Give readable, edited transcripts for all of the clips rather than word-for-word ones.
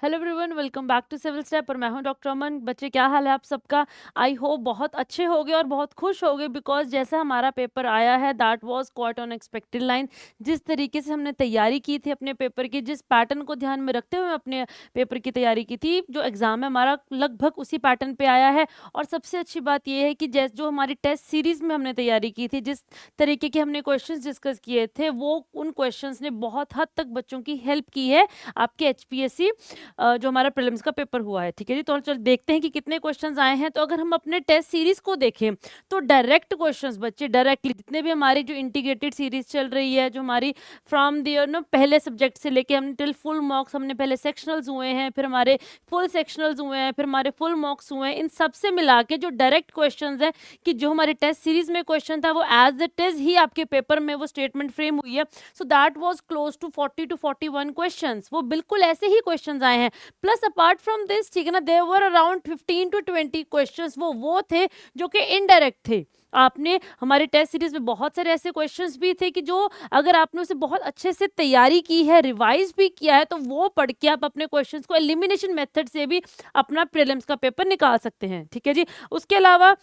Hello everyone, welcome back to civil step और मैं हूं डॉक्टर अमन। बच्चे, क्या हाल है आप सबका? आई होप बहुत अच्छे होगे और बहुत खुश होगे, बिकॉज जैसा हमारा पेपर आया है that was quite unexpected line. जिस तरीके से हमने तैयारी की थी अपने पेपर की, जिस पैटर्न को ध्यान में रखते हुए अपने पेपर की तैयारी की थी, जो एग्जाम है हमारा लगभग उसी पैटर्न पे आया है। और सबसे अच्छी बात यह है कि जैसे जो हमारी टेस्ट सीरीज में हमने तैयारी की थी, जिस तरीके के हमने क्वेश्चंस डिस्कस किए थे, वो उन क्वेश्चंस ने बहुत हद तक बच्चों की हेल्प की है आपके एचपीएससी जो हमारा प्रीलिम्स का पेपर हुआ है। ठीक है जी, तो चल देखते हैं कि कितने क्वेश्चंस आए हैं। तो अगर हम अपने टेस्ट सीरीज को देखें तो डायरेक्ट क्वेश्चंस बच्चे डायरेक्टली जितने भी हमारी जो इंटीग्रेटेड सीरीज चल रही है, जो हमारी फ्रॉम द पहले सब्जेक्ट से लेके हमने टिल फुल मॉक्स, हमने पहले सेक्शनल्स हुए हैं, फिर हमारे फुल सेक्शनल्स हुए हैं, फिर हमारे फुल मॉक्स हुए हैं, इन सब से मिला के जो डायरेक्ट क्वेश्चंस हैं कि जो हमारे टेस्ट सीरीज में क्वेश्चन था वो एज इट इज ही आपके पेपर में वो स्टेटमेंट फ्रेम हुई है। So that was close to 40 to 41 questions. वो बिल्कुल ऐसे ही क्वेश्चंस आए हैं। प्लस अपार्ट फ्रॉम दिस, ठीक है ना, there were around 15 to 20 questions वो थे जो कि इनडायरेक्ट थे। आपने हमारे टेस्ट सीरीज में बहुत सारे ऐसे क्वेश्चंस भी थे कि जो अगर आपने उसे बहुत अच्छे से तैयारी की है, रिवाइज भी किया है, तो वो पढ़ के आप अपने क्वेश्चंस को एलिमिनेशन मेथड से भी अपना प्रीलिम्स का पेपर निकाल सकते हैं। ठीक है जी। उसके अलावा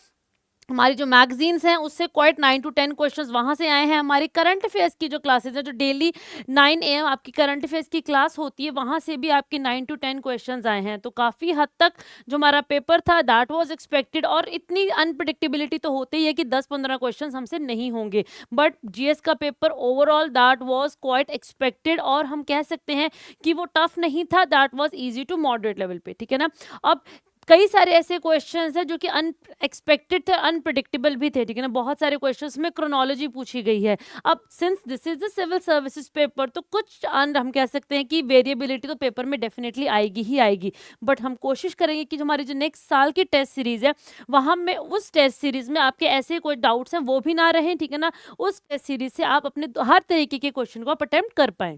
हमारी जो मैगजीन्स हैं उससे क्वाइट 9 to 10 क्वेश्चंस वहाँ से आए हैं। हमारी करंट अफेयर्स की जो क्लासेस है, जो डेली 9 AM आपकी करंट अफेयर्स की क्लास होती है, वहाँ से भी आपके 9 to 10 क्वेश्चंस आए हैं। तो काफ़ी हद तक जो हमारा पेपर था दैट वाज एक्सपेक्टेड। और इतनी अनप्रडिक्टेबिलिटी तो होती ही है कि 10-15 क्वेश्चंस हमसे नहीं होंगे, बट जीएस का paper overall that was quite expected. और हम कह सकते हैं कि वो टफ नहीं था, that was easy to moderate level पे। ठीक है ना। अब कई सारे ऐसे क्वेश्चंस हैं जो कि अनएक्सपेक्टेड थे, अनप्रिडिक्टेबल भी थे। ठीक है ना। बहुत सारे क्वेश्चंस में क्रोनोलॉजी पूछी गई है। अब since this is the civil services paper, तो कुछ हम कह सकते हैं कि वेरिएबिलिटी तो पेपर में डेफिनेटली आएगी ही आएगी। बट हम कोशिश करेंगे कि जो हमारी जो नेक्स्ट साल की टेस्ट सीरीज है, वहां में उस टेस्ट सीरीज में आपके ऐसे कोई डाउट्स हैं वो भी ना रहे। ठीक है ना। उस टेस्ट सीरीज से आप अपने हर तरीके के क्वेश्चन को आप अटेम्प्ट कर पाए।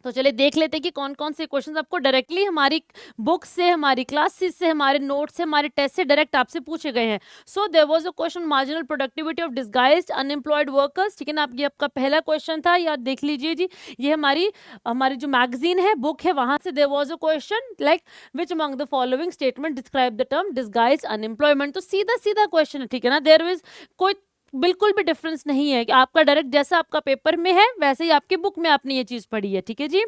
तो चलिए देख लेते हैं कि कौन कौन से क्वेश्चंस आपको डायरेक्टली हमारी बुक से, हमारी क्लासेस से, हमारे नोट से, हमारे टेस्ट से डायरेक्ट आपसे पूछे गए हैं। So there was a question, marginal productivity of disguised unemployed workers. ठीक है ना। आप ये आपका पहला क्वेश्चन था, याद देख लीजिए जी। ये हमारी हमारी जो मैगजीन है, बुक है, वहां से there was a question like which among the following statement describe the term disguised unemployment. तो सीधा सीधा क्वेश्चन है। ठीक है ना। देयर इज कोई बिल्कुल भी डिफरेंस नहीं है कि आपका डायरेक्ट जैसा आपका पेपर में है वैसे ही आपकी बुक में आपने ये चीज पढ़ी है। ठीक है जी।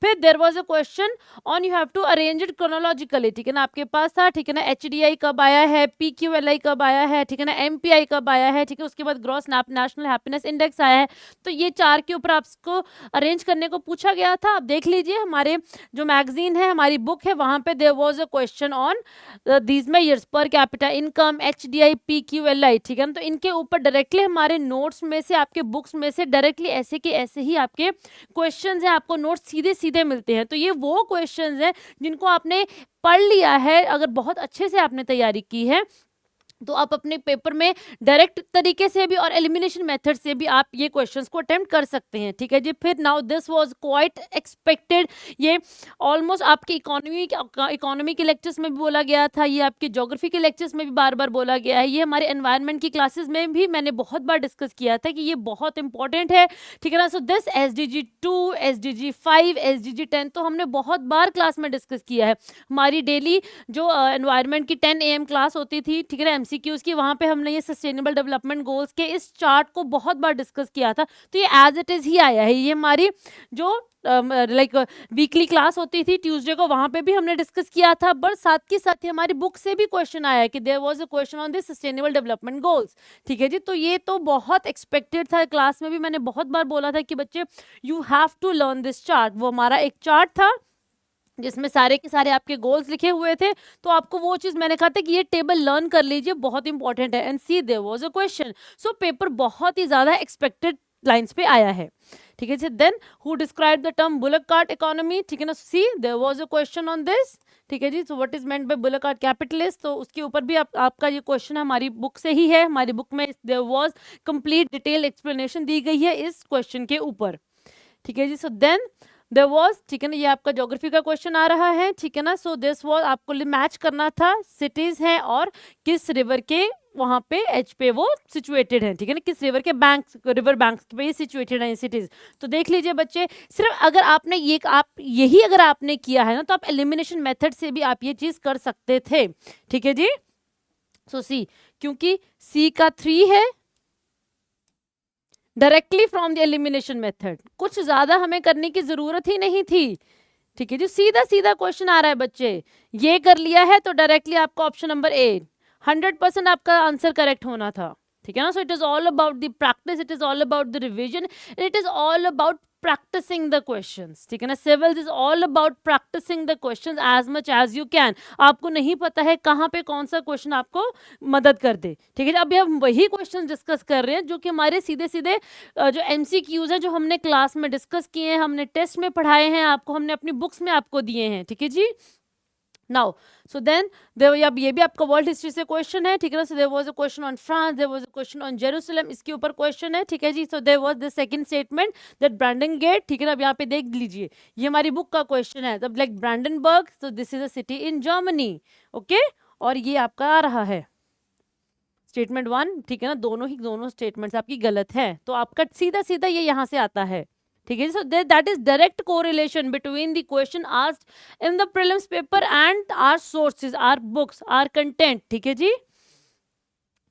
फिर there was a question on you have to arrange it chronologically. ठीक है ना। आपके पास था, ठीक है ना, एचडीआई कब आया है, पीक्यूएलआई कब आया है, ठीक है ना, एमपीआई कब आया है, ठीक है, उसके बाद ग्रॉस नेशनल हैप्पीनेस इंडेक्स आया है। तो ये चार के ऊपर आपको अरेंज करने को पूछा गया था। आप देख लीजिए हमारे जो मैगजीन है, हमारी बुक है, वहां पे there was a question on these measures, per capita income, HDI, PQLI. ठीक है ना। तो इनके ऊपर डायरेक्टली हमारे नोट्स में से, आपके बुक्स में से डायरेक्टली ऐसे के ऐसे ही आपके क्वेश्चंस हैं, आपको नोट्स सीधे सीधे मिलते हैं। तो ये वो क्वेश्चंस हैं जिनको आपने पढ़ लिया है, अगर बहुत अच्छे से आपने तैयारी की है, तो आप अपने पेपर में डायरेक्ट तरीके से भी और एलिमिनेशन मेथड से भी आप ये क्वेश्चंस को अटेम्प्ट कर सकते हैं। ठीक है जी। फिर now this was quite expected. ये ऑलमोस्ट आपके इकोनॉमी के लेक्चर्स में भी बोला गया था, ये आपके ज्योग्राफी के लेक्चर्स में भी बार बार बोला गया है, ये हमारे एनवायरनमेंट की क्लासेस में भी मैंने बहुत बार डिस्कस किया था कि ये बहुत इंपॉर्टेंट है। ठीक है ना। So this SDG 2, SDG 5, SDG 10 तो हमने बहुत बार क्लास में डिस्कस किया है। हमारी डेली जो एनवायरनमेंट की 10 AM क्लास होती थी, ठीक है ना, MCQs की, वहां पे हमने ये सस्टेनेबल डेवलपमेंट गोल्स के इस चार्ट को बहुत बार डिस्कस किया था। तो ये एज इट इज ही आया है। ये हमारी जो लाइक वीकली क्लास होती थी ट्यूसडे को, वहां पे भी हमने डिस्कस किया था। बट साथ के साथ ही हमारी बुक से भी क्वेश्चन आया है कि there was a question on the sustainable development goals. ठीक है जी। तो ये तो बहुत एक्सपेक्टेड था। क्लास में भी मैंने बहुत बार बोला था कि बच्चे you have to learn this chart. वो हमारा एक चार्ट था जिसमें सारे के सारे आपके गोल्स लिखे हुए थे। तो आपको वो चीज मैंने कहा था कि ये टेबल लर्न कर लीजिए, बहुत इंपॉर्टेंट है। And see there was a question. So paper बहुत ही ज्यादा एक्सपेक्टेड लाइंस पे आया है। ठीक है जी। Then who describe the term bullock cart economy. ठीक है ना। See there was a question on this. ठीक है जी। So what is meant by bullock cart capitalist, तो उसके ऊपर भी आपका ये क्वेश्चन हमारी बुक से ही है। हमारी बुक में there was complete detail explanation दी गई है इस क्वेश्चन के ऊपर। ठीक है जी। सो देन देयर वाज, ठीक है ना, ये आपका ज्योग्राफी का क्वेश्चन आ रहा है, ठीक है ना। सो दिस वाज, आपको मैच करना था सिटीज हैं और किस रिवर के वहां पे एज पे वो सिचुएटेड है, ठीक है ना, किस रिवर के बैंक, रिवर बैंक पे ये सिचुएटेड है सिटीज। तो देख लीजिए बच्चे, सिर्फ अगर आपने ये आप यही अगर आपने किया है ना, तो आप एलिमिनेशन मेथड से भी आप ये चीज कर सकते थे, ठीक है जी। सो सी, क्योंकि सी का 3 है, directly from the elimination method, कुछ ज्यादा हमें करने की जरूरत ही नहीं थी, ठीक है जी। सीधा सीधा क्वेश्चन आ रहा है बच्चे, ये कर लिया है तो डायरेक्टली आपका ऑप्शन नंबर ए 100% आपका आंसर करेक्ट होना था, ठीक है ना। So it is all about the practice, it is all about the revision, it is all about practicing the questions, ठीक है ना। Civils is all about practicing the questions as much as you can. आपको नहीं पता है कहाँ पे कौन सा क्वेश्चन आपको मदद कर दे, ठीक है। अभी हम वही क्वेश्चन डिस्कस कर रहे हैं जो कि हमारे सीधे सीधे जो एमसीक्यूज है, जो हमने क्लास में डिस्कस किए हैं, हमने टेस्ट में पढ़ाए हैं आपको, हमने अपनी बुक्स में आपको दिए हैं, ठीक है जी। नाउ सो देन अब ये भी आपका वर्ल्ड हिस्ट्री से क्वेश्चन है, ठीक है ना। So there was a question on France, there was a question on Jerusalem, इसके ऊपर क्वेश्चन है, ठीक है जी। So there was the second statement that Brandenburg Gate, ठीक है ना। अब यहाँ पे देख लीजिए, ये हमारी बुक का क्वेश्चन है, तब like Brandenburg, so this is a city in Germany, okay. और ये आपका आ रहा है स्टेटमेंट 1, ठीक है ना। दोनों स्टेटमेंट्स आपकी गलत है, तो आपका सीधा सीधा ये यहाँ से आता है, ठीक है। So that is direct correlation between the question asked in the prelims paper and our sources, our books, our content, ठीक है जी।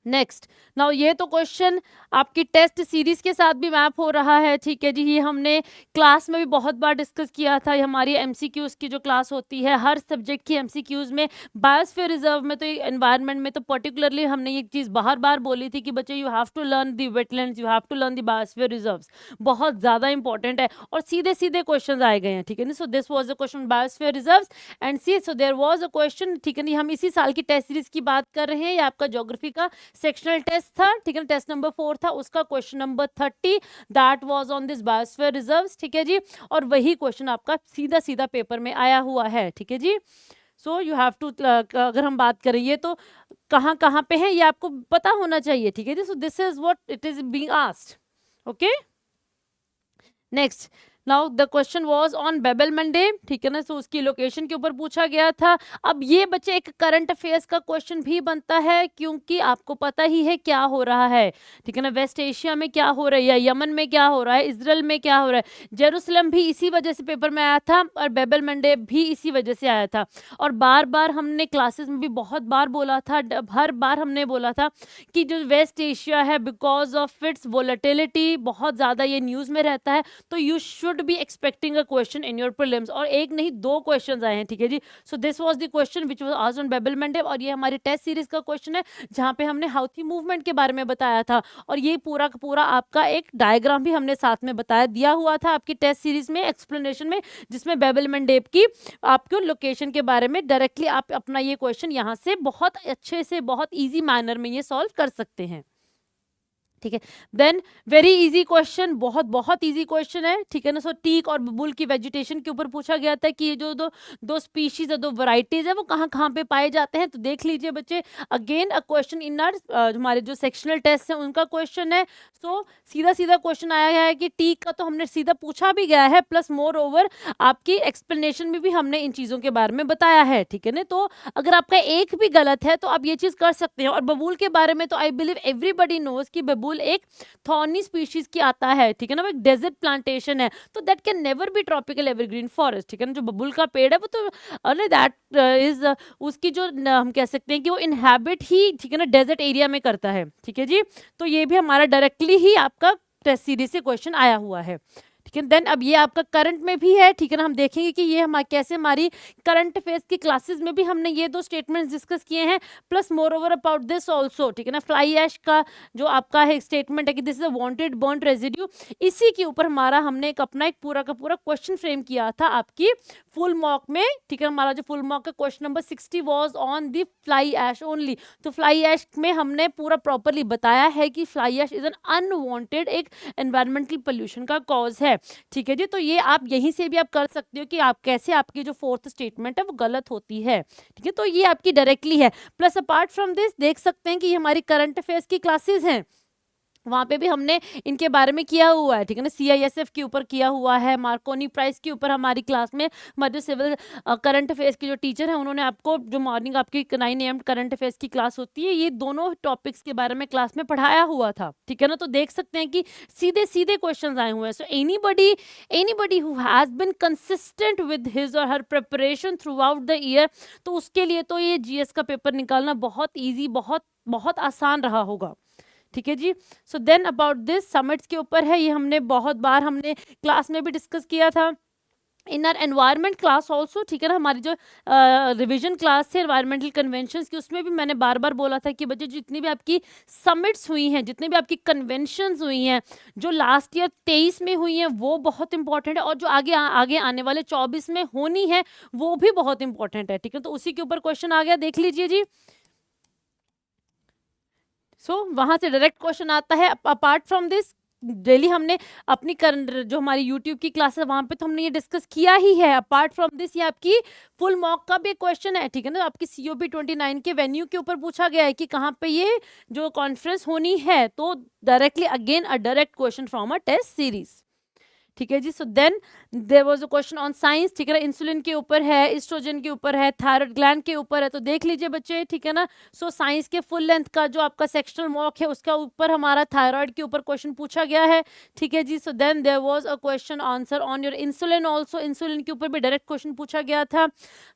नेक्स्ट, नाउ ये तो क्वेश्चन आपकी टेस्ट सीरीज के साथ भी मैप हो रहा है, ठीक है जी। ये हमने क्लास में भी बहुत बार डिस्कस किया था, ये हमारी एमसीक्यूज की जो क्लास होती है, हर सब्जेक्ट की एमसीक्यूज में, बायोस्फीयर रिजर्व में तो एनवायरनमेंट में तो पर्टिकुलरली हमने ये चीज़ बार बार बोली थी कि बच्चे you have to learn the wetlands, you have to learn the biosphere reserves, बहुत ज़्यादा इंपॉर्टेंट है। और सीधे सीधे क्वेश्चन आए गए हैं, ठीक है ना। So this was a question biosphere reserves and see, so there was a question, ठीक है ना। हम इसी साल की टेस्ट सीरीज की बात कर रहे हैं, ये आपका ज्योग्राफी का सेक्शनल टेस्ट था, ठीक है ना, टेस्ट नंबर 4 था, उसका question number 30 that was on this biosphere reserves, ठीक है जी। और वही क्वेश्चन आपका सीधा सीधा पेपर में आया हुआ है, ठीक है जी। सो यू हैव टू, अगर हम बात करें ये तो कहाँ कहाँ पे है ये आपको पता होना चाहिए, ठीक है जी। So this is what it is being asked, okay. Next, now the question was on Bab el Mandeb, ठीक है ना। सो उसकी लोकेशन के ऊपर पूछा गया था। अब ये बच्चे एक करंट अफेयर्स का क्वेश्चन भी बनता है, क्योंकि आपको पता ही है क्या हो रहा है, ठीक है ना। वेस्ट एशिया में क्या हो रहा है, यमन में क्या हो रहा है, इजराइल में क्या हो रहा है, जेरूसलम भी इसी वजह से पेपर में आया था और बेबल मंडे भी इसी वजह से आया था। और बार बार हमने क्लासेस में भी बहुत बार बोला था, हर बार हमने बोला था कि जो वेस्ट एशिया है, बिकॉज ऑफ इट्स वोलेटिलिटी, बहुत ज़्यादा ये न्यूज़ में रहता है, तो you should be expecting a question in your prelims. और एक नहीं 2 क्वेश्चंस आए हैं, ठीक है जी। So this was the question which was asked on Bab el Mandeb, और ये हमारी टेस्ट सीरीज का क्वेश्चन है, जहां पे हमने हाउथी मूवमेंट के बारे में बताया था। और ये पूरा का पूरा आपका एक डायग्राम भी हमने साथ में बताया दिया हुआ था आपकी टेस्ट सीरीज में, एक्सप्लेनेशन में, जिसमें बेबल मंडे की आपको लोकेशन के बारे में डायरेक्टली आप अपना ये क्वेश्चन यहाँ से बहुत अच्छे से, बहुत ईजी मैनर में ये सॉल्व कर सकते हैं, ठीक है। देन वेरी इजी क्वेश्चन, बहुत बहुत इजी क्वेश्चन है, ठीक है ना। सो टीक और बबूल की वेजिटेशन के ऊपर पूछा गया था कि ये जो दो स्पीशीज है, 2 वैरायटीज है, वो कहाँ कहाँ पे पाए जाते हैं। तो देख लीजिए बच्चे, again a question in our हमारे जो सेक्शनल टेस्ट है उनका क्वेश्चन है। सो सीधा सीधा क्वेश्चन आया है कि टीक का तो हमने सीधा पूछा भी गया है, प्लस मोर ओवर आपकी एक्सप्लेनेशन में भी हमने इन चीज़ों के बारे में बताया है, ठीक है ना। तो अगर आपका एक भी गलत है तो आप ये चीज़ कर सकते हैं। और बबूल के बारे में तो आई बिलीव एवरीबडी नोज कि बबूल एक थॉर्नी स्पीशीज की आता है, ठीक है ना। वो एक डेजर्ट प्लांटेशन है, तो that can never be tropical evergreen forest, ठीक है ना। जो बबूल का पेड़ है वो तो दैट इज उसकी जो हम कह सकते हैं कि वो इनहैबिट ही, ठीक है ना, डेजर्ट एरिया में करता है, ठीक है जी। तो ये भी हमारा डायरेक्टली ही आपका टेस्ट सीरीज से क्वेश्चन आया हुआ है, ठीक है। देन अब ये आपका करंट में भी है, ठीक है ना। हम देखेंगे कि ये हम कैसे हमारी करंट अफेयर्स की क्लासेस में भी हमने ये 2 स्टेटमेंट्स डिस्कस किए हैं, plus more over about this also, ठीक है ना। फ्लाई ऐश का जो आपका है स्टेटमेंट है कि this is a wanted burnt residue, इसी के ऊपर हमारा हमने एक अपना एक पूरा का पूरा क्वेश्चन फ्रेम किया था आपकी फुल मॉक में, ठीक है। हमारा जो फुल मॉक का question number 60 was on the fly ash only. तो फ्लाई ऐश में हमने पूरा प्रॉपरली बताया है कि fly ash is an unwanted एक एनवायरमेंटल पोल्यूशन का कॉज है, ठीक है जी। तो ये आप यहीं से भी आप कर सकते हो कि आप कैसे आपकी जो 4th स्टेटमेंट है वो गलत होती है, ठीक है। तो ये आपकी डायरेक्टली है। प्लस अपार्ट फ्रॉम दिस देख सकते हैं कि ये हमारी करंट अफेयर्स की क्लासेस हैं, वहाँ पे भी हमने इनके बारे में किया हुआ है, ठीक है ना, CISF के ऊपर किया हुआ है, मार्कोनी प्राइस के ऊपर हमारी क्लास में हमारे जो सिविल करंट अफेयर्स के जो टीचर हैं उन्होंने आपको जो मॉर्निंग आपकी 9 AM करंट अफेयर्स की क्लास होती है, ये दोनों टॉपिक्स के बारे में क्लास में पढ़ाया हुआ था, ठीक है ना। तो देख सकते हैं कि सीधे सीधे क्वेश्चन आए हुए हैं। So anybody who has been consistent with his or her preparation throughout the year, तो उसके लिए तो ये GS का पेपर निकालना बहुत ईजी, बहुत बहुत आसान रहा होगा, ठीक है जी। So then about this summits के ऊपर है, ये हमने बहुत बार हमने क्लास में भी डिस्कस किया था इन आर एनवायरमेंट क्लास ऑल्सो, ठीक है ना। हमारी जो रिवीजन क्लास थी एनवायरमेंटल कन्वेंशंस की, उसमें भी मैंने बार बार बोला था कि बच्चे जितनी भी आपकी समिट्स हुई हैं, जितनी भी आपकी कन्वेंशंस हुई हैं, जो लास्ट ईयर 23 में हुई हैं वो बहुत इंपॉर्टेंट है, और जो आगे आने वाले 24 में होनी है वो भी बहुत इंपॉर्टेंट है, ठीक है। तो उसी के ऊपर क्वेश्चन आ गया, देख लीजिए जी। वहां से डायरेक्ट क्वेश्चन आता है। अपार्ट फ्रॉम दिस डेली हमने अपनी जो हमारी यूट्यूब की क्लास है वहां पे तो हमने ये डिस्कस किया ही है। अपार्ट फ्रॉम दिस ये आपकी फुल मॉक का भी क्वेश्चन है, ठीक है ना। आपकी COP 29 के वेन्यू के ऊपर पूछा गया है कि कहाँ पे ये जो कॉन्फ्रेंस होनी है, तो directly again a direct question from a test series, ठीक है जी। So then there was a question on science, ठीक है ना। इंसुलिन के ऊपर है, एस्ट्रोजन के ऊपर है, थायराइड ग्लैंड के ऊपर है, तो देख लीजिए बच्चे, ठीक है ना। सो साइंस के फुल लेंथ का जो आपका सेक्शनल मॉक है उसका ऊपर हमारा थायराइड के ऊपर क्वेश्चन पूछा गया है, ठीक है जी। So then there was a question answer on your insulin also, insulin के ऊपर भी डायरेक्ट क्वेश्चन पूछा गया था।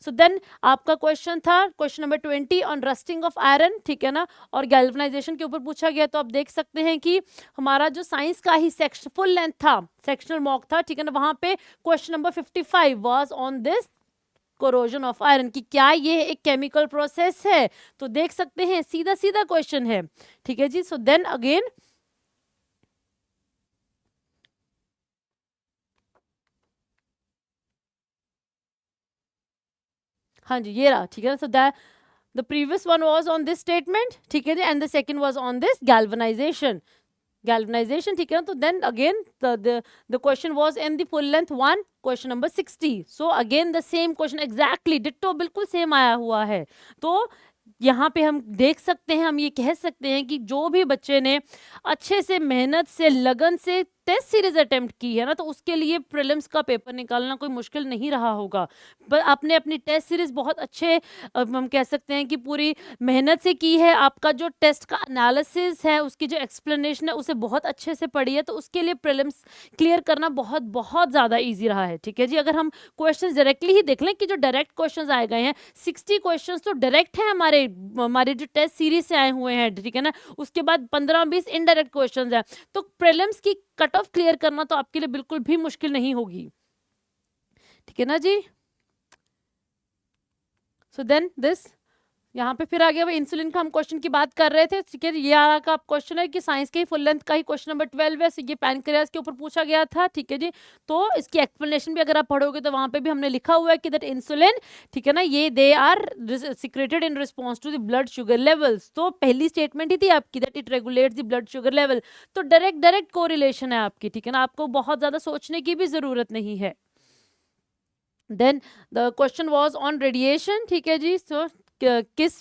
सो देन आपका क्वेश्चन था question number 20 on rusting of iron, ठीक है ना, और गैल्वेनाइजेशन के ऊपर पूछा गया। तो आप देख सकते हैं कि हमारा जो साइंस का ही सेक्शन फुल लेंथ था, सेक्शनल मॉक था, ठीक है ना, वहां पे question number 55 was on this corrosion of iron, कि क्या ये एक केमिकल प्रोसेस है। तो देख सकते हैं सीधा सीधा क्वेश्चन है, ठीक है जी। सो देन अगेन हाँ जी ये रहा, ठीक है। So that the previous one was on this statement, ठीक है जी, and the second was on this galvanization, ठीक है ना। तो then again the question was in the full length one, question number 60. So again the same question exactly ditto बिल्कुल same आया हुआ है। तो यहाँ पे हम देख सकते हैं, हम ये कह सकते हैं कि जो भी बच्चे ने अच्छे से मेहनत से लगन से टेस्ट सीरीज अटेम्प्ट की है ना, तो उसके लिए प्रीलिम्स का पेपर निकालना कोई मुश्किल नहीं रहा होगा। पर आपने अपनी टेस्ट सीरीज बहुत अच्छे हम कह सकते हैं कि पूरी मेहनत से की है, आपका जो टेस्ट का एनालिसिस है, उसकी जो एक्सप्लेनेशन है उसे बहुत अच्छे से पढ़ी है, तो उसके लिए प्रीलिम्स क्लियर करना बहुत बहुत ज़्यादा ईजी रहा है, ठीक है जी। अगर हम क्वेश्चन डायरेक्टली ही देख लें कि जो डायरेक्ट क्वेश्चन आए गए हैं 60 क्वेश्चन तो डायरेक्ट है हमारे हमारे जो टेस्ट सीरीज से आए हुए हैं, ठीक है ना। उसके बाद 15-20 इनडायरेक्ट क्वेश्चन है, तो प्रीलिम्स की कट ऑफ क्लियर करना तो आपके लिए बिल्कुल भी मुश्किल नहीं होगी, ठीक है ना जी। सो देन दिस यहाँ पे फिर आ गया, इंसुलिन का हम क्वेश्चन की बात कर रहे थे, ठीक है। ये आ का क्वेश्चन है कि साइंस के ही फुल लेंथ का ही क्वेश्चन नंबर 12 है, ये पैनक्रियाज के ऊपर पूछा गया था, ठीक है जी। तो इसकी एक्सप्लेनेशन भी अगर आप पढ़ोगे तो वहां पे भी हमने लिखा हुआ है कि दैट इंसुलिन, ठीक है ना, ये they are secreted in response to the blood sugar levels. तो पहली स्टेटमेंट ही थी आपकी that it regulates the blood sugar level, तो डायरेक्ट कोरिलेशन है आपकी, ठीक है ना, आपको बहुत ज्यादा सोचने की भी जरूरत नहीं है। Then the question was on radiation, ठीक है जी। सो किस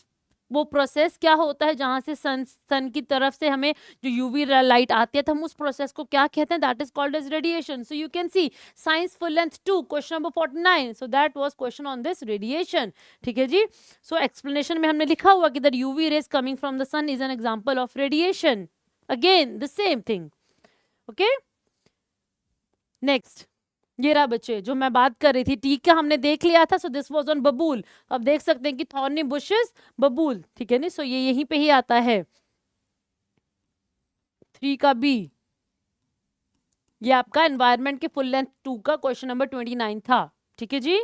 वो प्रोसेस क्या होता है जहां से सन की तरफ से हमें जो यूवी लाइट आती है, तो हम उस प्रोसेस को क्या कहते हैं, that is called as radiation. So you can see science full length 2 question number 49, so that was question on this radiation, ठीक है जी। सो एक्सप्लेनेशन में हमने लिखा हुआ कि that UV rays coming from the sun is an example of radiation, again the same thing, okay. Next ये रहा बच्चे जो मैं बात कर रही थी, टीका हमने देख लिया था। सो दिस वाज ऑन बबूल, अब देख सकते हैं कि थॉर्नी बुशेस बबूल, ठीक है ना। सो ये यहीं पे ही आता है 3 का बी, ये आपका एनवायरनमेंट के फुल लेंथ 2 का क्वेश्चन नंबर 29 था, ठीक है जी।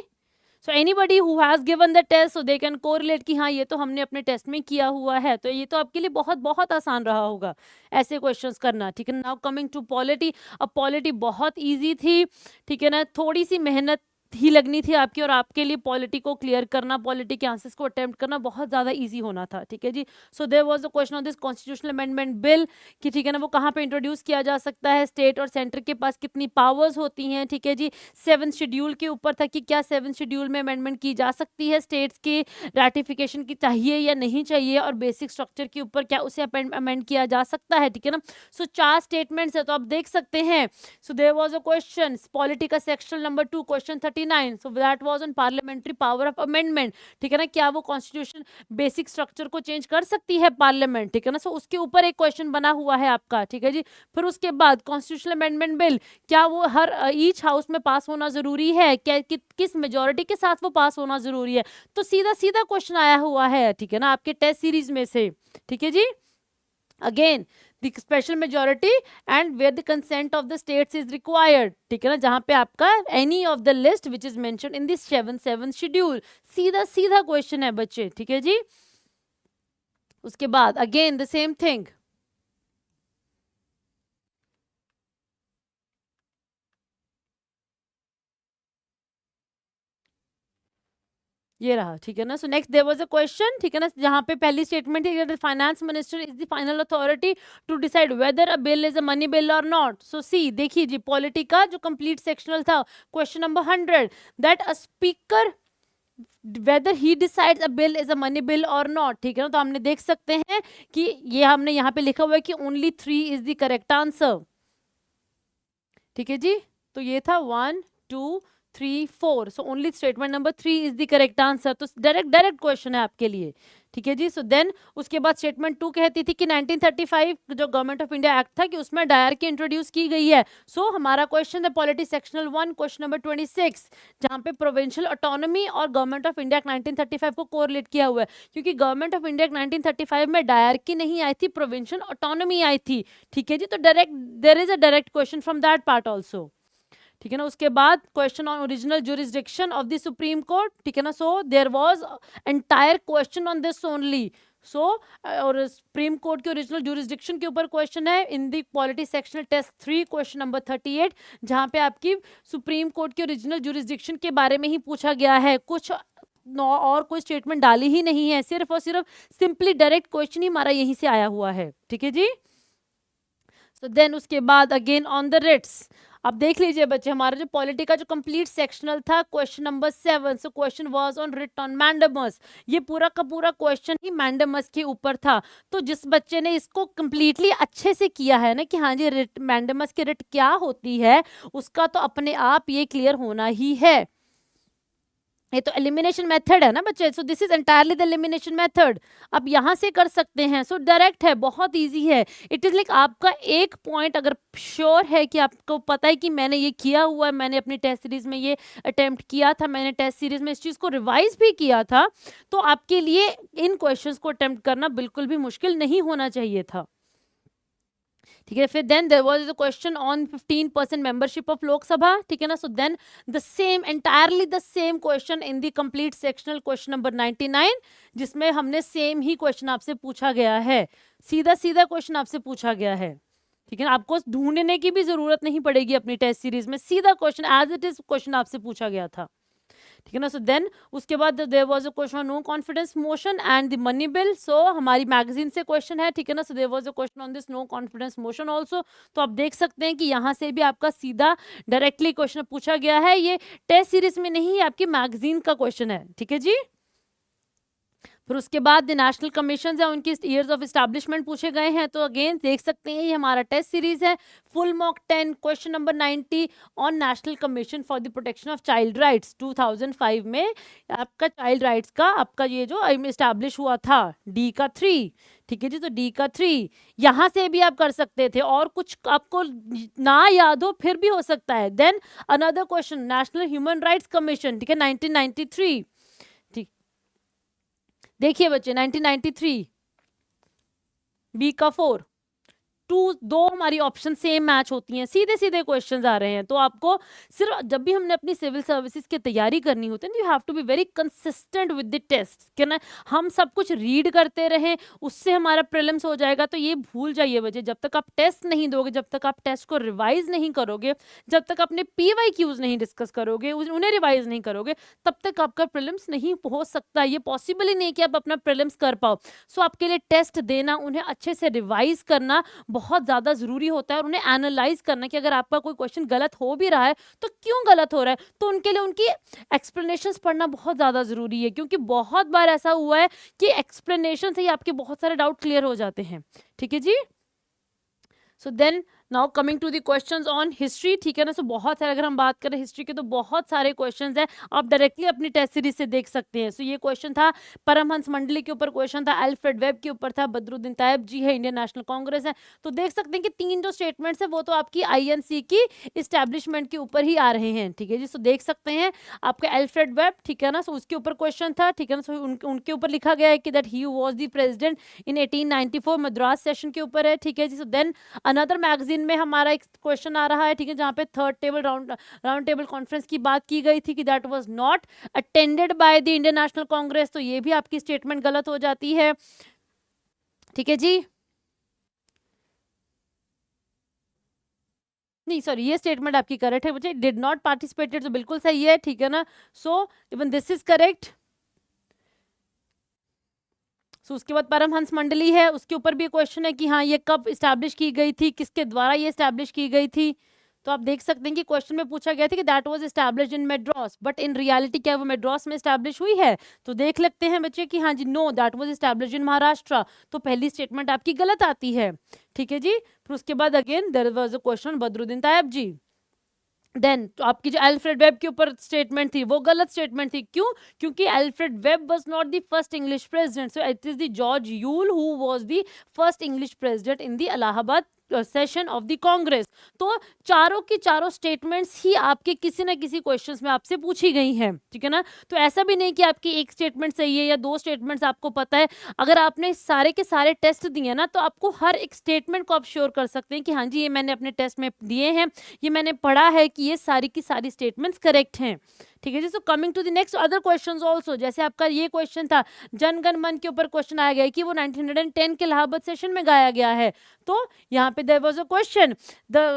So anybody who has given the test so they can correlate कि हाँ ये तो हमने अपने टेस्ट में किया हुआ है, तो ये तो आपके लिए बहुत बहुत आसान रहा होगा ऐसे क्वेश्चंस करना, ठीक है। नाउ कमिंग टू पॉलिटी, अब पॉलिटी बहुत इजी थी, ठीक है ना, थोड़ी सी मेहनत ही लगनी थी आपकी, और आपके लिए पॉलिटी को क्लियर करना, पॉलिटी के आंसर्स को अटेम्प्ट करना बहुत ज़्यादा इजी होना था, ठीक है जी। So there was a question on this constitutional amendment bill कि ठीक है ना, वो कहाँ पे इंट्रोड्यूस किया जा सकता है, स्टेट और सेंटर के पास कितनी पावर्स होती हैं, ठीक है जी। 7th शेड्यूल के ऊपर था कि क्या 7th शेड्यूल में अमेंडमेंट की जा सकती है, स्टेट्स की रैटिफिकेशन की चाहिए या नहीं चाहिए, और बेसिक स्ट्रक्चर के ऊपर क्या उसे अमेंड किया जा सकता है, ठीक है ना। सो 4 स्टेटमेंट्स है, तो आप देख सकते हैं। So there was a question, polity का section number 2, question 39. So that was on parliamentary power of amendment. ठीक है ना, क्या वो कॉन्स्टिट्यूशन बेसिक स्ट्रक्चर को चेंज कर सकती है पार्लियामेंट, ठीक है ना। सो उसके ऊपर एक क्वेश्चन बना हुआ है आपका, ठीक है जी। फिर उसके बाद कॉन्स्टिट्यूशनल अमेंडमेंट बिल, क्या वो हर ईच हाउस में पास होना जरूरी है, क्या किस मेजोरिटी के साथ वो पास होना जरूरी है। तो सीधा सीधा क्वेश्चन आया हुआ है, ठीक है ना, आपके टेस्ट सीरीज में से, ठीक है जी। Again the special majority and where the consent of the states is required, ठीक है ना, जहां पे आपका any of the list which is mentioned in this 7th schedule, सीधा सीधा क्वेश्चन है बच्चे, ठीक है जी। उसके बाद अगेन द सेम थिंग, ये रहा, ठीक है ना। So next there was a question, ठीक है ना, जहां पे पहली स्टेटमेंट है the finance minister is the final authority to decide whether a bill is a money bill और नॉट। सो सी देखिए जी, पॉलिटी का जो कंप्लीट सेक्शनल था, question number 100, that a speaker whether he decides a bill is a money bill or not, ठीक है ना। तो हमने देख सकते हैं कि ये हमने यहाँ पे लिखा हुआ है कि only 3 is the correct answer, ठीक है जी। तो ये था 1 2 3 4, so only statement number 3 is the correct answer. तो डायरेक्ट क्वेश्चन है आपके लिए, ठीक है जी। सो देन उसके बाद स्टेटमेंट 2 कहती थी कि 1935 जो गवर्नमेंट ऑफ इंडिया एक्ट था कि उसमें डायरकी इंट्रोड्यूस की गई है। सो हमारा क्वेश्चन है पॉलिटी सेक्शनल 1 क्वेश्चन नंबर 26, जहां पे प्रोविंशियल ऑटोनॉमी और गवर्नमेंट ऑफ इंडिया 1935 को कोरिलेट किया हुआ है, क्योंकि गवर्नमेंट ऑफ इंडिया 1935 में डायरकी नहीं आई थी, प्रोविंशियल ऑटोनॉमी आई थी, ठीक है जी। तो direct there is a direct question from that part also, ठीक है ना। उसके बाद question on original jurisdiction of the Supreme Court, ठीक है ना। So there was entire question on this only. So और सुप्रीम कोर्ट के ओरिजिनल ज्यूरिसडिक्शन के ऊपर क्वेश्चन है in the polity sectional test 3 question number 38, जहां पे आपकी सुप्रीम कोर्ट के ओरिजिनल ज्यूरिसडिक्शन के बारे में ही पूछा गया है, कुछ और कोई स्टेटमेंट डाली ही नहीं है, सिर्फ और सिर्फ सिंपली डायरेक्ट क्वेश्चन ही हमारा यहीं से आया हुआ है, ठीक है जी। सो देन उसके बाद अगेन ऑन द रिट्स, अब देख लीजिए बच्चे, हमारा जो पॉलिटी का जो कंप्लीट सेक्शनल था question number 7, so question was on writ on mandamus. ये पूरा का पूरा क्वेश्चन ही मैंडेमस के ऊपर था। तो जिस बच्चे ने इसको कंप्लीटली अच्छे से किया है ना कि हाँ जी रिट मैंडेमस की रिट क्या होती है, उसका तो अपने आप ये क्लियर होना ही है। ये तो एलिमिनेशन मेथड है ना बच्चे, सो this is entirely the elimination method. अब यहां से कर सकते हैं, सो डायरेक्ट है, बहुत इजी है। इट इज लाइक आपका एक पॉइंट अगर श्योर है कि आपको पता है कि मैंने ये किया हुआ है, मैंने अपनी टेस्ट सीरीज में ये अटेम्प्ट किया था, मैंने टेस्ट सीरीज में इस चीज को रिवाइज भी किया था, तो आपके लिए इन क्वेश्चंस को अटेम्प्ट करना बिल्कुल भी मुश्किल नहीं होना चाहिए था, ठीक है। फिर then there was a question on 15% membership of Lok Sabha, ठीक है ना। So then the same entirely the same question in the complete sectional question number 99, जिसमें हमने सेम ही क्वेश्चन आपसे पूछा गया है, सीधा सीधा क्वेश्चन आपसे पूछा गया है, ठीक है ना। आपको ढूंढने की भी जरूरत नहीं पड़ेगी अपनी टेस्ट सीरीज में, सीधा question as it is question आपसे पूछा गया था, ठीक है ना। सो देन उसके बाद there was a question no confidence motion and the money bill. So हमारी मैगजीन से क्वेश्चन है, ठीक है ना। So there was a question on this no confidence motion also. तो आप देख सकते हैं कि यहाँ से भी आपका सीधा डायरेक्टली क्वेश्चन पूछा गया है, ये टेस्ट सीरीज में नहीं, आपकी मैगजीन का क्वेश्चन है, ठीक है जी। फिर उसके बाद द नेशनल कमीशन है, उनकी ईयर्स ऑफ एस्टैब्लिशमेंट पूछे गए हैं। तो अगेन देख सकते हैं ये हमारा टेस्ट सीरीज है, full mock 10 question number 90 on national commission for the protection of child rights. 2005 में आपका चाइल्ड राइट्स का आपका ये जो एस्टैब्लिश हुआ था, डी का 3, ठीक है जी। तो डी का 3 यहाँ से भी आप कर सकते थे, और कुछ आपको ना याद हो फिर भी हो सकता है। Then another question national human rights commission, ठीक है, 1993, ठीक। देखिए बच्चे 1993 बी का 4, दो हमारी ऑप्शन सेम मैच होती हैं, सीधे सीधे क्वेश्चंस आ रहे हैं। तो आपको सिर्फ जब भी हमने अपनी सिविल सर्विसेज की तैयारी करनी होती है, you have to be very consistent with the test, क्या ना, हम सब कुछ रीड करते रहें, उससे हमारा प्रीलिम्स हो जाएगा। तो ये भूल जाइए बच्चे, जब तक आप टेस्ट नहीं दोगे, जब तक आप टेस्ट को रिवाइज नहीं करोगे, जब तक अपने PYQs नहीं डिस्कस करोगे, उन्हें रिवाइज नहीं करोगे, तब तक आपका प्रीलिम्स नहीं हो सकता। ये पॉसिबल ही नहीं कि आप अपना प्रीलिम्स कर पाओ। सो आपके लिए टेस्ट देना, उन्हें अच्छे से रिवाइज करना बहुत ज़्यादा ज़रूरी होता है, और उन्हें एनालाइज करना कि अगर आपका कोई क्वेश्चन गलत हो भी रहा है तो क्यों गलत हो रहा है, तो उनके लिए उनकी एक्सप्लेनेशंस पढ़ना बहुत ज़्यादा ज़रूरी है, क्योंकि बहुत बार ऐसा हुआ है कि एक्सप्लेनेशन से ही आपके बहुत सारे डाउट क्लियर हो जाते हैं। ठीक है जी। So then now coming to the questions on history, ठीक है ना। सो बहुत सारे, अगर हम बात करें हिस्ट्री के, तो बहुत सारे क्वेश्चंस हैं, आप डायरेक्टली अपनी टेस्ट सीरीज से देख सकते हैं। सो ये क्वेश्चन था परमहंस मंडली के ऊपर, क्वेश्चन था अल्फ्रेड वेब के ऊपर था, बदरुद्दीन तायब जी है, इंडियन नेशनल कांग्रेस है। तो देख सकते हैं कि 3 जो स्टेटमेंट्स है वो तो आपकी INC की इस्टेब्लिशमेंट के ऊपर ही आ रहे हैं। ठीक है जी। सो देख सकते हैं आपका अल्फ्रेड वेब, ठीक है ना, सो उसके ऊपर क्वेश्चन था, ठीक है ना। सो उनके ऊपर लिखा गया है कि that he was the president in 1894, Madras session के ऊपर है। ठीक है जी। सो देन अनदर मैगजीन में हमारा एक क्वेश्चन आ रहा है, ठीक है, जहां पे third table round table conference की बात की गई थी कि that was not attended by the Indian national Congress. तो ये भी आपकी स्टेटमेंट गलत हो जाती है। ठीक है जी। नहीं सॉरी, ये स्टेटमेंट आपकी करेक्ट है बच्चे, डिड नॉट पार्टिसिपेटेड, तो बिल्कुल सही है। ठीक है ना। So even this is correct. So उसके बाद परमहंस मंडली है, उसके ऊपर भी क्वेश्चन है कि हाँ ये कब इस्टेब्लिश की गई थी, किसके द्वारा ये इस्टेब्लिश की गई थी। तो आप देख सकते हैं कि क्वेश्चन में पूछा गया था कि that was established in Madras, but in reality क्या वो मेड्रास में इस्टेब्लिश हुई है। तो देख लेते हैं बच्चे कि हाँ जी, no that was established in Maharashtra. तो पहली स्टेटमेंट आपकी गलत आती है। ठीक है जी। फिर उसके बाद again there was a question Badruddin Tyab ji. Then तो आपकी जो अल्फ्रेड वेब के ऊपर स्टेटमेंट थी वो गलत स्टेटमेंट थी। क्यों? क्योंकि Alfred web was not the first English president, so it is the George Yule who was the first English president in the Allahabad session of the Congress. तो चारों की चारों स्टेटमेंट्स ही आपके किसी ना किसी क्वेश्चंस में आपसे पूछी गई हैं। ठीक है ना। तो ऐसा भी नहीं कि आपकी एक स्टेटमेंट सही है या 2 स्टेटमेंट्स आपको पता है। अगर आपने सारे के सारे टेस्ट दिए ना, तो आपको हर एक स्टेटमेंट को आप श्योर कर सकते हैं कि हाँ जी, ये मैंने अपने टेस्ट में दिए हैं, ये मैंने पढ़ा है कि ये सारी की सारी स्टेटमेंट्स करेक्ट हैं। ठीक है जी। So coming to the next other questions also, जैसे आपका ये क्वेश्चन था जन गण मन के ऊपर क्वेश्चन आया गया कि वो 1910 के इलाहाबाद सेशन में गाया गया है। तो यहाँ पे देयर वाज अ क्वेश्चन,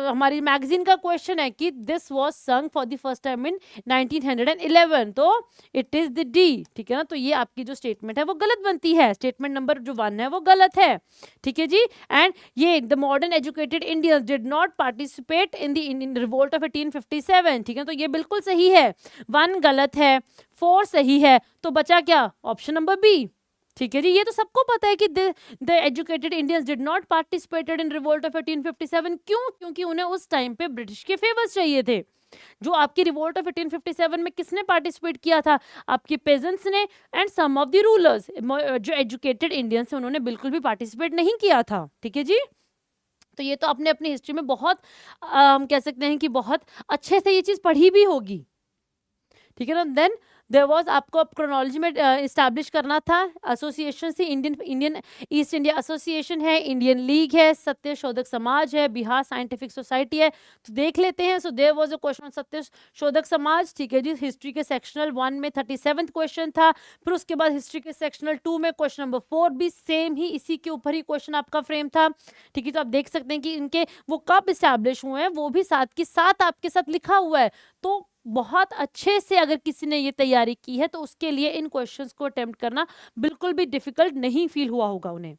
हमारी मैगजीन का क्वेश्चन है कि दिस वाज संग for the first time in 1911, तो इट इज द डी। ठीक है ना। तो ये आपकी जो स्टेटमेंट है वो गलत बनती है, स्टेटमेंट नंबर जो 1 है वो गलत है। ठीक है जी। एंड ये the modern educated Indians did not participate in the revolt of 1857। ठीक है। तो ये बिल्कुल सही है। 1 गलत है, 4 सही है, तो बचा क्या? Option number B. ठीक है जी। ये तो सबको पता है कि the educated Indians did not participated in revolt of 1857। क्यों? क्योंकि उन्हें उस टाइम पे ब्रिटिश के फेवर्स चाहिए थे। जो आपकी रिवोल्ट ऑफ 1857 में किसने पार्टिसिपेट किया था? आपके पेजेंट्स ने and some of the rulers. जो एजुकेटेड इंडियंस है उन्होंने बिल्कुल भी पार्टिसिपेट नहीं किया था। ठीक है जी। तो ये तो आपने अपनी हिस्ट्री में बहुत हम कह सकते हैं कि बहुत अच्छे से ये चीज पढ़ी भी होगी। ठीक है ना। देन देयर वाज, आपको क्रोनोलॉजी में इस्टेब्लिश करना था एसोसिएशन से, इंडियन ईस्ट इंडिया एसोसिएशन है, इंडियन लीग है, सत्य शोधक समाज है, बिहार साइंटिफिक सोसाइटी है। तो देख लेते हैं। So there was a question Satya Shodhak समाज। ठीक है जी। हिस्ट्री के सेक्शनल 1 में 37th क्वेश्चन था। फिर उसके बाद हिस्ट्री के सेक्शनल 2 में क्वेश्चन नंबर 4 भी सेम ही इसी के ऊपर ही क्वेश्चन आपका फ्रेम था। ठीक है। तो आप देख सकते हैं कि इनके वो कब इस्टेब्लिश हुए हैं वो भी साथ के साथ आपके साथ लिखा हुआ है। तो बहुत अच्छे से अगर किसी ने ये तैयारी की है तो उसके लिए इन क्वेश्चंस को अटेम्प्ट करना बिल्कुल भी डिफिकल्ट नहीं फील हुआ होगा उन्हें।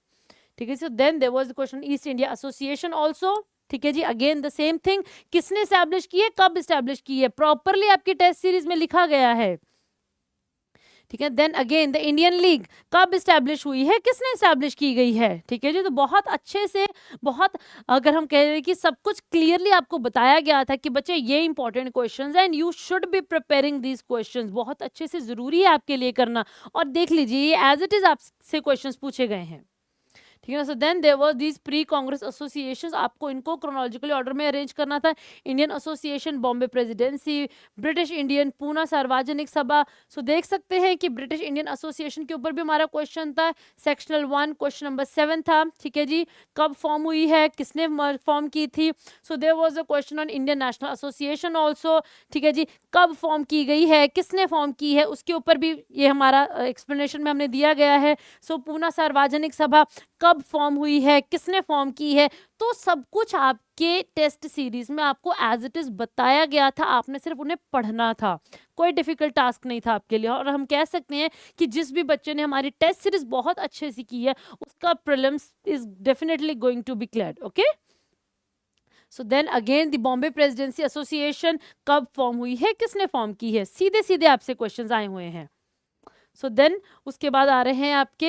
ठीक है। So then there was the question East India Association also. ठीक है जी। अगेन द सेम थिंग, किसने एस्टैब्लिश की है, कब एस्टैब्लिश की है, प्रॉपरली आपकी टेस्ट सीरीज में लिखा गया है। ठीक है। Then again the Indian League कब इस्टेब्लिश हुई है, किसने इस्टेब्लिश की गई है। ठीक है जी। तो बहुत अच्छे से, बहुत, अगर हम कह रहे हैं कि सब कुछ क्लियरली आपको बताया गया था कि बच्चे ये इंपॉर्टेंट क्वेश्चंस हैं and you should B preparing these questions, बहुत अच्छे से जरूरी है आपके लिए करना। और देख लीजिए ये एज इट इज आपसे क्वेश्चंस पूछे गए हैं। ठीक है ना। So then there was these pre Congress associations, आपको इनको क्रोनोलॉजिकली ऑर्डर में अरेंज करना था। Indian Association, Bombay Presidency, British Indian, Poona Sarvajanik Sabha. सो देख सकते हैं कि ब्रिटिश इंडियन एसोसिएशन के ऊपर भी हमारा क्वेश्चन था, सेक्शनल 1 क्वेश्चन नंबर 7 था। ठीक है जी, कब फॉर्म हुई है, किसने फॉर्म की थी। So there was a question on Indian National Association also. ठीक है जी, कब फॉर्म की गई है, किसने फॉर्म की है, उसके ऊपर भी ये हमारा एक्सप्लेनेशन में हमने दिया गया है। सो पूना सार्वजनिक सभा कब फॉर्म हुई है, किसने फॉर्म की है, तो सब कुछ आपके टेस्ट सीरीज में आपको एज इट इज बताया गया था, आपने सिर्फ उन्हें पढ़ना था। कोई डिफिकल्ट टास्क नहीं था आपके लिए। और हम कह सकते हैं कि जिस भी बच्चे ने हमारी टेस्ट सीरीज बहुत अच्छे से की है, उसका prelims is definitely going to be cleared. Okay, so then again the Bombay Presidency Association कब फॉर्म हुई है, किसने फॉर्म की है, सीधे सीधे आपसे क्वेश्चंस आए हुए हैं। सो देन उसके बाद आ रहे हैं आपके,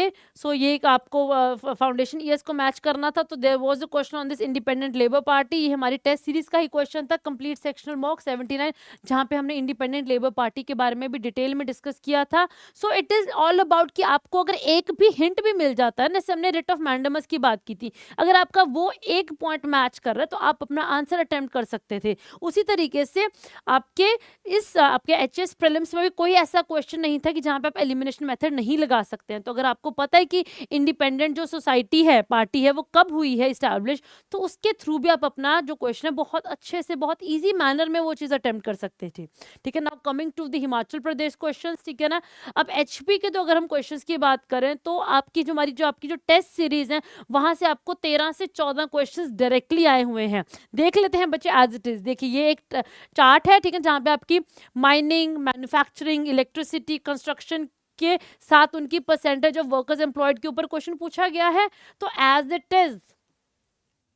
ये एक आपको फाउंडेशन ईयर्स को मैच करना था। तो there was a question on this Independent Labour Party, ये हमारी टेस्ट सीरीज का ही क्वेश्चन था, कंप्लीट सेक्शनल मॉक 79, जहां पे हमने इंडिपेंडेंट लेबर पार्टी के बारे में भी डिटेल में डिस्कस किया था। सो इट इज ऑल अबाउट कि आपको अगर एक भी हिंट भी मिल जाता है, जैसे हमने रिट ऑफ मैंडेमस की बात की थी, अगर आपका वो एक पॉइंट मैच कर रहा है तो आप अपना आंसर अटेम्प्ट कर सकते थे। उसी तरीके से आपके एचएस प्रीलिम्स में भी कोई ऐसा क्वेश्चन नहीं था कि जहां पे आप एलिमिनेशन मेथड नहीं लगा सकते हैं। तो अगर आपको पता है कि इंडिपेंडेंट जो सोसाइटी है, पार्टी है, वो कब हुई है इस्टेब्लिश, तो उसके थ्रू भी आप अपना जो क्वेश्चन है बहुत अच्छे से, बहुत इजी मैनर में वो चीज अटेम्प्ट कर सकते थे। ठीक है, now coming to the Himachal Pradesh questions. ठीक है ना, अब एचपी के तो अगर हम क्वेश्चंस की बात करें तो आपकी जो टेस्ट सीरीज है, वहां से आपको 13 से 14 क्वेश्चंस डायरेक्टली आए हुए हैं। देख लेते हैं बच्चे एज इट इज। देखिए ये एक चार्ट है, ठीक है, जहां पे आपकी माइनिंग, मैन्युफैक्चरिंग, इलेक्ट्रिसिटी, कंस्ट्रक्शन के साथ उनकी परसेंटेज ऑफ वर्कर्स एम्प्लॉयड के ऊपर क्वेश्चन पूछा गया है। तो एज इट इज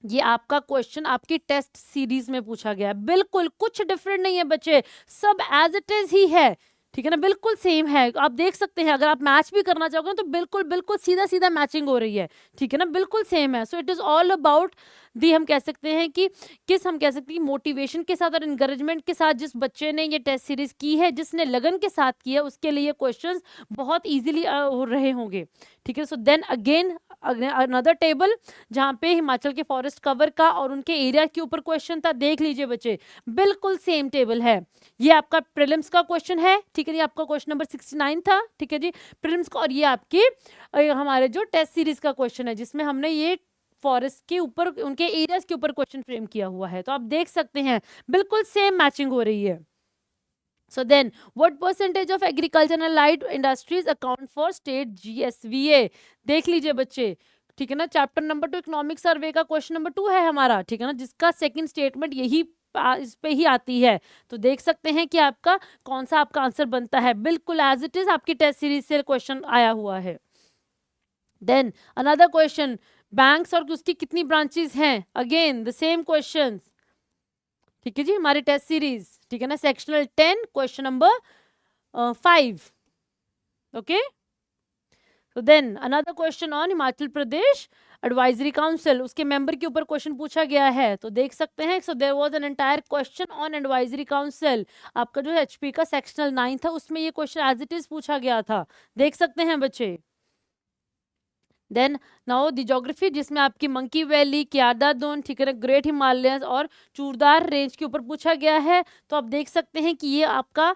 ये आपका क्वेश्चन आपकी टेस्ट सीरीज में पूछा गया है, बिल्कुल कुछ डिफरेंट नहीं है बच्चे, सब एज इट इज ही है। ठीक है ना, बिल्कुल सेम है। आप देख सकते हैं, अगर आप मैच भी करना चाहोगे तो बिल्कुल बिल्कुल सीधा सीधा मैचिंग हो रही है। ठीक है ना, बिल्कुल सेम है। सो it is all about the, हम कह सकते हैं कि मोटिवेशन के साथ और इंकरेजमेंट के साथ जिस बच्चे ने ये टेस्ट सीरीज की है, जिसने लगन के साथ किया, उसके लिए क्वेश्चंस बहुत इजीली हो रहे होंगे। ठीक है, so then again another table जहां पे हिमाचल के फॉरेस्ट कवर का और उनके एरिया के ऊपर क्वेश्चन था। देख लीजिए बच्चे, बिल्कुल सेम टेबल है। ये आपका प्रीलिम्स का क्वेश्चन है। ठीक है, ये आपका क्वेश्चन नंबर 69 था। ठीक है जी, प्रीलिम्स का। और ये आपकी हमारे जो टेस्ट सीरीज का क्वेश्चन है, जिसमें हमने ये फॉरेस्ट के ऊपर, उनके एरियाज के ऊपर क्वेश्चन फ्रेम किया हुआ है। तो आप देख सकते हैं बिल्कुल सेम मैचिंग हो रही है। So then, what percentage of agriculture and allied industries account for state GSVA? देख लीजिए बच्चे। ठीक है ना, चैप्टर नंबर 2 इकोनॉमिक सर्वे का क्वेश्चन नंबर 2 है हमारा। ठीक है ना, जिसका सेकंड स्टेटमेंट यही इस पे ही आती है। तो देख सकते हैं कि आपका कौन सा आपका आंसर बनता है, बिल्कुल एज इट इज आपकी टेस्ट सीरीज से क्वेश्चन आया हुआ है। देन अनदर क्वेश्चन, बैंक्स और उसकी कितनी ब्रांचेस हैं, अगेन द सेम क्वेश्चंस। ठीक है जी, हमारी टेस्ट सीरीज। ठीक है ना, सेक्शनल 10 क्वेश्चन नंबर 5। ओके, तो then another question on Himachal Pradesh advisory council, उसके मेंबर के ऊपर क्वेश्चन पूछा गया है। तो देख सकते हैं, so there was an entire question on advisory council. आपका जो एचपी का सेक्शनल 9 था, उसमें ये क्वेश्चन एज इट इज पूछा गया था। देख सकते हैं बच्चे। देन नाउ द ज्योग्राफी, जिसमें आपकी मंकी वैली, क्यारदादुन, ठीक है ना, ग्रेट हिमालयंस और चूरदार रेंज के ऊपर पूछा गया है। तो आप देख सकते हैं कि ये आपका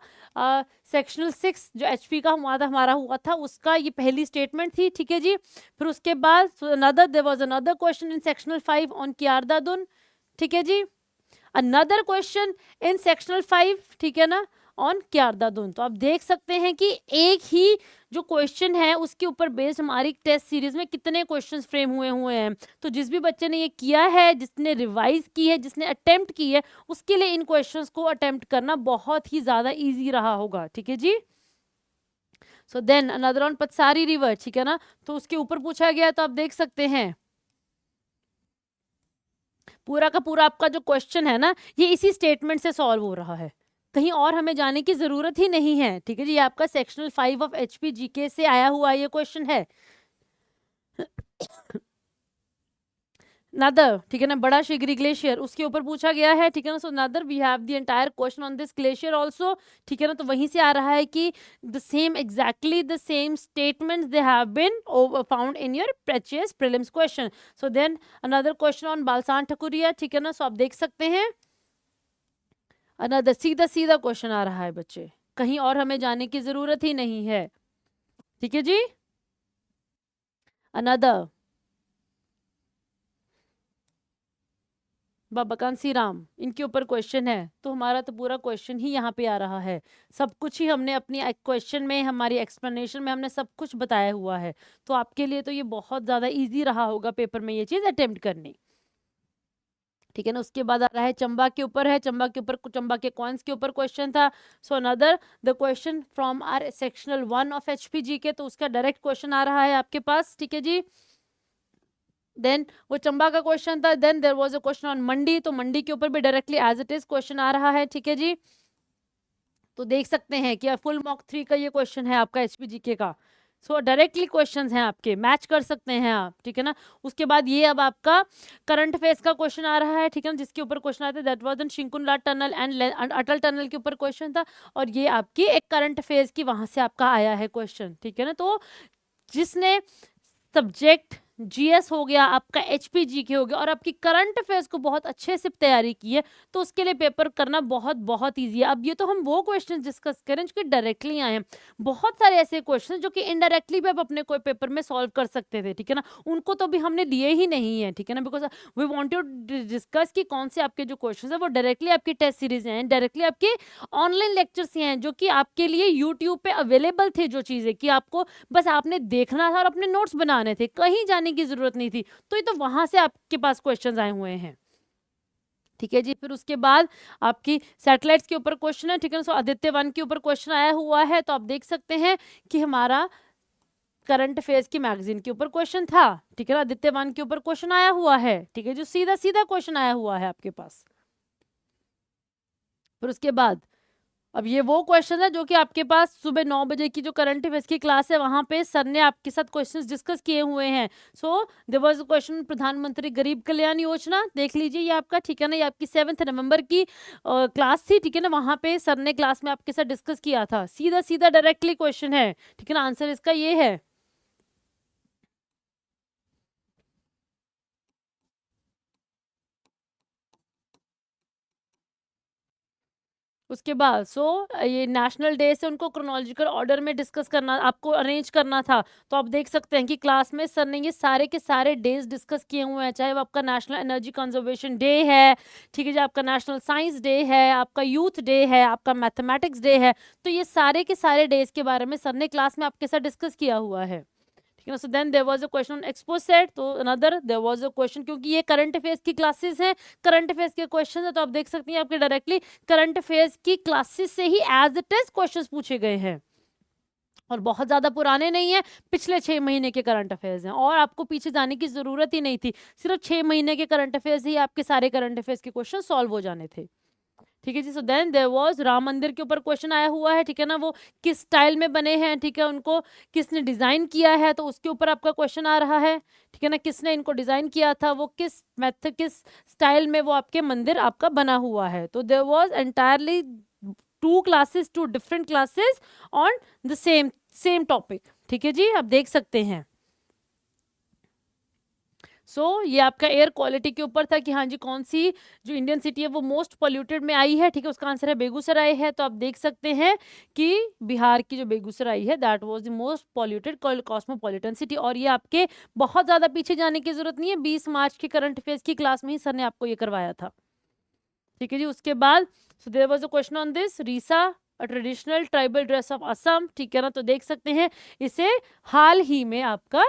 सेक्शनल 6 जो एचपी का हमारा हुआ था, उसका ये पहली स्टेटमेंट थी। ठीक है जी, फिर उसके बाद there was another question in sectional 5 on क्यारदादुन। ठीक है जी, अनदर क्वेश्चन इन सेक्शनल 5, ठीक है ना, ऑन क्यारदादुन। तो आप देख सकते हैं कि एक ही जो क्वेश्चन है उसके ऊपर बेस्ड हमारी टेस्ट सीरीज में कितने क्वेश्चंस फ्रेम हुए हैं। तो जिस भी बच्चे ने ये किया है, जिसने रिवाइज की है, जिसने अटेम्प्ट की है, उसके लिए इन क्वेश्चंस को अटेम्प्ट करना बहुत ही ज्यादा इजी रहा होगा। ठीक है जी, so then another on Patsari river, ठीक है ना, तो उसके ऊपर पूछा गया। तो आप देख सकते हैं पूरा का पूरा आपका जो क्वेश्चन है ना, ये इसी स्टेटमेंट से सॉल्व हो रहा है, कहीं और हमें जाने की जरूरत ही नहीं है। ठीक है जी, ये आपका सेक्शनल 5 ऑफ एचपी जीके से आया हुआ ये क्वेश्चन है। नादर, ठीक है ना, बड़ा शिगरी ग्लेशियर, उसके ऊपर पूछा गया है, ठीक है ना। So another we have the entire question on this glacier also, ठीक है ना। तो वहीं से आ रहा है कि the same exactly the same statements they have been found in your previous prelims question. So then another question on बालसान ठकुरिया, ठीक है ना। सो आप देख सकते हैं अनदर सीधा सीधा क्वेश्चन आ रहा है बच्चे, कहीं और हमें जाने की जरूरत ही नहीं है, ठीक है जी। अनदर बाबा कांसी राम, इनके ऊपर क्वेश्चन है, तो हमारा तो पूरा क्वेश्चन ही यहाँ पे आ रहा है, सब कुछ ही हमने अपनी क्वेश्चन में, हमारी एक्सप्लेनेशन में हमने सब कुछ बताया हुआ है। तो आपके लिए तो ये बहुत ज़्यादा इजी रहा होगा पेपर में ये चीज़ अटेम्प्ट करनी, ठीक है ना। उसके बाद आ रहा है चंबा के ऊपर है, चंबा के ऊपर, चंबा के कॉइन्स के ऊपर क्वेश्चन था। So another the question from our sectional 1 of HPG के, तो उसका डायरेक्ट क्वेश्चन आ रहा है आपके पास, ठीक है जी। देन वो चंबा का क्वेश्चन था। Then there was a question on Mandi, तो मंडी के ऊपर भी directly as it is question आ रहा है, ठीक है जी। तो देख सकते हैं कि फुल मॉक 3 का ये क्वेश्चन है आपका एचपीजीके का। सो डायरेक्टली क्वेश्चंस हैं आपके, मैच कर सकते हैं आप, ठीक है ना। उसके बाद ये अब आपका करंट अफेयर्स का क्वेश्चन आ रहा है, ठीक है ना, जिसके ऊपर क्वेश्चन आते हैं that was on Shinkula tunnel and Atal tunnel के ऊपर क्वेश्चन था। और ये आपकी एक करंट अफेयर्स की वहां से आपका आया है क्वेश्चन, ठीक है ना। तो जिसने सब्जेक्ट जीएस हो गया, आपका एचपीजीके हो गया, और आपकी करंट अफेयर्स को बहुत अच्छे से तैयारी की है, तो उसके लिए पेपर करना बहुत बहुत ईजी है। अब ये तो हम वो क्वेश्चन डिस्कस करें जो कि डायरेक्टली आए हैं, बहुत सारे ऐसे क्वेश्चन जो कि इनडायरेक्टली भी आप अपने कोई पेपर में सॉल्व कर सकते थे, ठीक है ना, उनको तो भी हमने लिए ही नहीं है, ठीक है ना, because we want to discuss कि कौन से आपके जो क्वेश्चन है वो डायरेक्टली आपकी टेस्ट सीरीज हैं, डायरेक्टली आपके ऑनलाइन लेक्चर्स हैं, जो कि आपके लिए यूट्यूब पे अवेलेबल थे, जो चीजें कि आपको बस आपने देखना था और अपने नोट्स बनाने थे, कहीं जाने की जरूरत नहीं थी। तो ये तो वहां से आपके पास क्वेश्चंस आए हुए हैं, ठीक है जी। फिर उसके बाद आपकी सैटेलाइट्स के ऊपर क्वेश्चन है, ठीक है ना। सो आदित्य 1 के ऊपर क्वेश्चन आया हुआ है, तो आप देख सकते हैं कि हमारा करंट अफेयर्स की मैगजीन के ऊपर क्वेश्चन था, ठीक है ना, आदित्य 1 के ऊपर क्वेश्चन आया हुआ है, ठीक है, जो सीधा सीधा क्वेश्चन आया हुआ है आपके पास। फिर उसके बाद अब ये वो क्वेश्चन है जो कि आपके पास सुबह 9 बजे की जो करंट अफेयर्स की क्लास है वहां पे सर ने आपके साथ क्वेश्चंस डिस्कस किए हुए हैं। So there was a question Pradhan Mantri Garib Kalyan Yojana, देख लीजिए ये आपका, ठीक है ना, ये आपकी 7 नवंबर की क्लास थी, ठीक है ना। वहां पे सर ने क्लास में आपके साथ डिस्कस किया था, सीधा सीधा डायरेक्टली क्वेश्चन है, ठीक है ना। आंसर इसका ये है। उसके बाद ये नेशनल डे से उनको क्रोनोलॉजिकल ऑर्डर में डिस्कस करना, आपको अरेंज करना था। तो आप देख सकते हैं कि क्लास में सर ने ये सारे के सारे डेज डिस्कस किए हुए हैं, चाहे वो आपका नेशनल एनर्जी कंजर्वेशन डे है, ठीक है जी, आपका नेशनल साइंस डे है, आपका यूथ डे है, आपका मैथमेटिक्स डे है। तो ये सारे के सारे डेज के बारे में सर ने क्लास में आपके साथ डिस्कस किया हुआ है, ठीक है ना। So then there was a question on expo set, तो another there was a question, क्योंकि ये करंट अफेयर्स की क्लासेस हैं, करंट अफेयर्स के क्वेश्चन है, तो आप देख सकते हैं आपके डायरेक्टली करंट अफेयर्स की क्लासेस से ही एज इट इज क्वेश्चंस पूछे गए हैं, और बहुत ज्यादा पुराने नहीं है, पिछले 6 महीने के करंट अफेयर्स हैं, और आपको पीछे जाने की जरूरत ही नहीं थी, सिर्फ 6 महीने के करंट अफेयर्स ही आपके सारे करंट अफेयर्स के क्वेश्चन सॉल्व हो जाने थे, ठीक है जी। So then there was Ram Mandir के ऊपर क्वेश्चन आया हुआ है, ठीक है ना, वो किस स्टाइल में बने हैं, ठीक है, उनको किसने डिजाइन किया है, तो उसके ऊपर आपका क्वेश्चन आ रहा है, ठीक है ना, किसने इनको डिजाइन किया था, वो किस मेथड किस स्टाइल में वो आपके मंदिर आपका बना हुआ है। तो there was entirely 2 classes, 2 different classes on the same same topic, ठीक है जी, आप देख सकते हैं। ये आपका एयर क्वालिटी के ऊपर था कि हाँ जी, कौन सी जो इंडियन सिटी है वो मोस्ट पोल्यूटेड में आई है, ठीक है, उसका आंसर है बेगूसराय है। तो आप देख सकते हैं कि बिहार की जो बेगूसराय है that was the most polluted cosmopolitan city, और ये आपके बहुत ज़्यादा पीछे जाने की जरूरत नहीं है, 20 मार्च की करंट अफेयर्स की क्लास में ही सर ने आपको ये करवाया था, ठीक है जी। उसके बाद there was a question on this risa, a traditional tribal dress of Assam, ठीक है ना, तो देख सकते हैं इसे हाल ही में आपका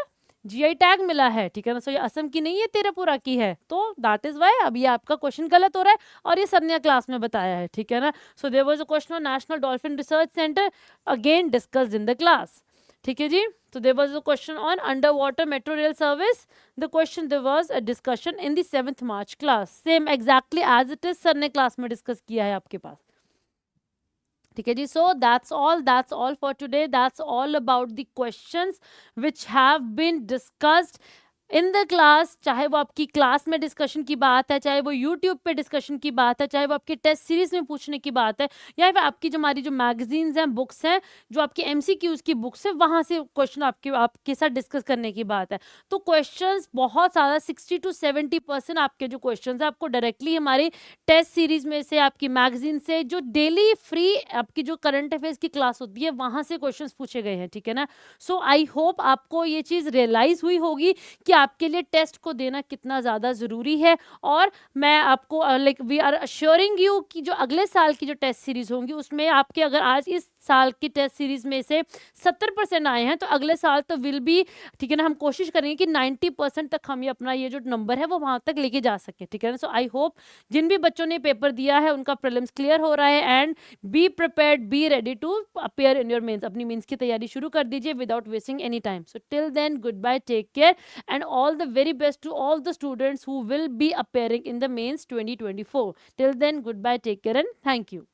जीआई टैग मिला है, ठीक है ना। ये असम की नहीं है, त्रिपुरा की है, तो दैट इज वाई अब ये आपका क्वेश्चन गलत हो रहा है, और ये सर ने क्लास में बताया है, ठीक है ना। There was a question on national dolphin research centre, again discussed in the class, ठीक है जी। There was a question on under water metro rail service, the question there was a discussion in the 7th March class, same exactly as it is sir ने class में discuss किया है आपके पास, ठीक है जी। So that's all for today, that's all about the questions which have been discussed in the class, चाहे वो आपकी क्लास में डिस्कशन की बात है, चाहे वो यूट्यूब पे डिस्कशन की बात है, चाहे वो आपकी टेस्ट सीरीज में पूछने की बात है, या फिर आपकी जो हमारी जो मैगजीन्स हैं, बुक्स हैं, जो आपकी एमसीक्यूज की बुक्स है, वहां से क्वेश्चन आपके साथ डिस्कस करने की बात है। तो क्वेश्चंस बहुत ज़्यादा 60 to 70% आपके जो क्वेश्चंस है आपको डायरेक्टली हमारी टेस्ट सीरीज में से, आपकी मैगजीन से, जो डेली फ्री आपकी जो करंट अफेयर्स की क्लास होती है वहां से क्वेश्चंस पूछे गए हैं, ठीक है ना। सो आई होप आपको ये चीज़ रियलाइज हुई होगी कि आपके लिए टेस्ट को देना कितना ज़्यादा ज़रूरी है। और मैं आपको like we are assuring you कि जो अगले साल की जो टेस्ट सीरीज होंगी उसमें आपके, अगर आज इस साल की टेस्ट सीरीज में से 70% आए हैं तो अगले साल तो विल बी, ठीक है ना, हम कोशिश करेंगे कि 90% तक हम ये अपना ये जो नंबर है वो वहां तक लेके जा सके, ठीक है ना। सो आई होप जिन भी बच्चों ने पेपर दिया है उनका प्रीलिम्स क्लियर हो रहा है, and be prepared, be ready to appear in your mains. अपनी मेंस की तैयारी शुरू कर दीजिए without wasting any time. So till then, good bye, take care, and all the very best to all the students who will be appearing in the mains 2024. Till then, goodbye, take care, and thank you.